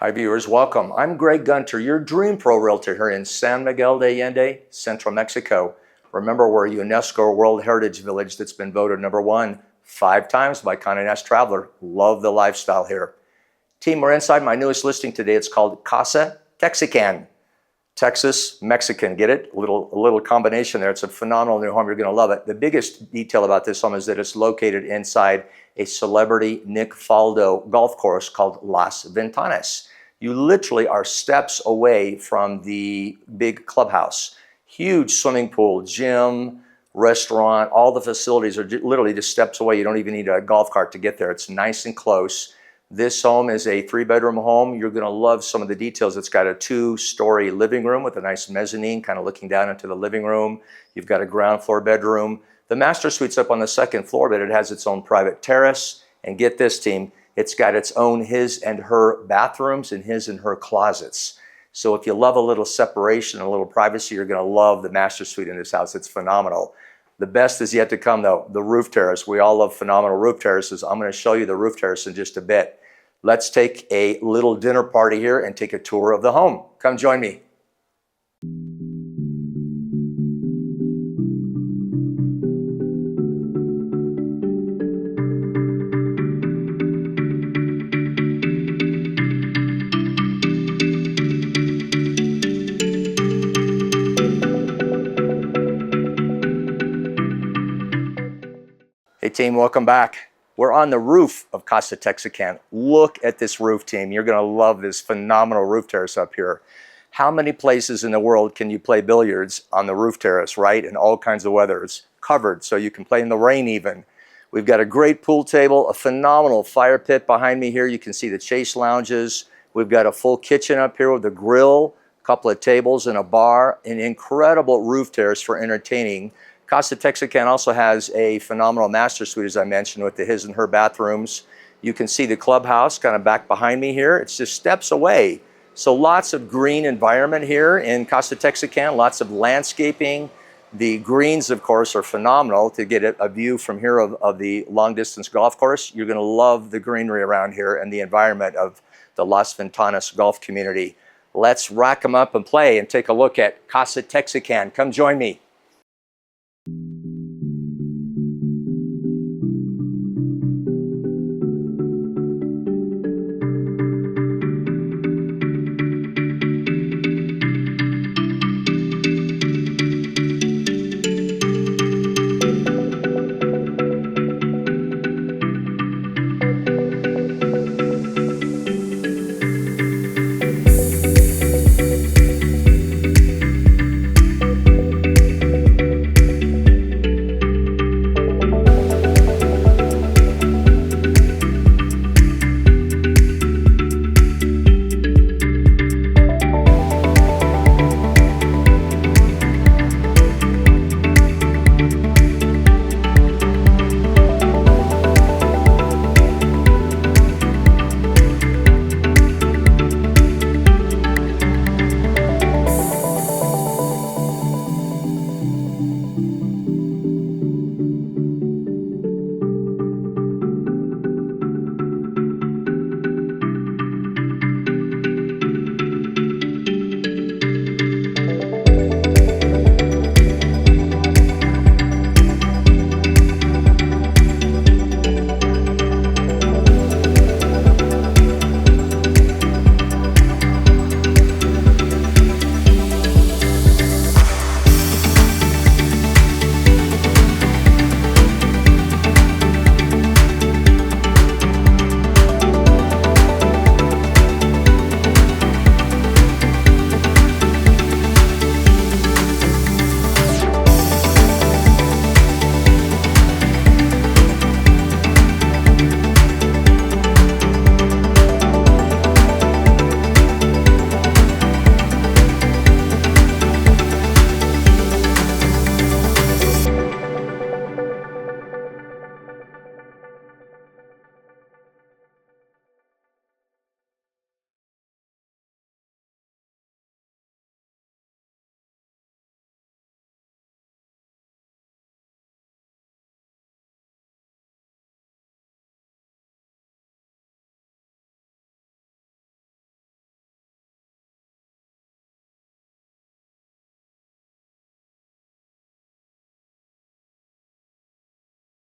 Hi viewers, welcome. I'm Greg Gunter, your Dream Pro Realtor here in San Miguel de Allende, Central Mexico. Remember, we're a UNESCO World Heritage Village that's been voted #1 5 times by Condé Nast Traveler. Love the lifestyle here. Team, we're inside my newest listing today. It's called Casa Texican. Texas, Mexican, get it? A little combination there. It's a phenomenal new home. You're gonna love it. The biggest detail about this home is that it's located inside a celebrity Nick Faldo golf course called Las Ventanas. You literally are steps away from the big clubhouse. Huge swimming pool, gym, restaurant, all the facilities are literally just steps away. You don't even need a golf cart to get there. It's nice and close. This home is a 3-bedroom home. You're gonna love some of the details. It's got a 2-story living room with a nice mezzanine kind of looking down into the living room. You've got a ground floor bedroom. The master suite's up on the 2nd floor, but it has its own private terrace. And get this, team, it's got its own his and her bathrooms and his and her closets. So if you love a little separation, a little privacy, you're gonna love the master suite in this house. It's phenomenal. The best is yet to come though, the roof terrace. We all love phenomenal roof terraces. I'm gonna show you the roof terrace in just a bit. Let's take a little dinner party here and take a tour of the home. Come join me. Hey team, welcome back. We're on the roof of Casa Texican. Look at this roof, team. You're gonna love this phenomenal roof terrace up here. How many places in the world can you play billiards on the roof terrace, right? In all kinds of weather. It's covered, so you can play in the rain even. We've got a great pool table, a phenomenal fire pit behind me here. You can see the chase lounges. We've got a full kitchen up here with a grill, a couple of tables and a bar, an incredible roof terrace for entertaining. Casa Texican also has a phenomenal master suite, as I mentioned, with the his and her bathrooms. You can see the clubhouse kind of back behind me here. It's just steps away. So lots of green environment here in Casa Texican, lots of landscaping. The greens, of course, are phenomenal to get a view from here of the long distance golf course. You're gonna love the greenery around here and the environment of the Las Ventanas golf community. Let's rack them up and play and take a look at Casa Texican. Come join me.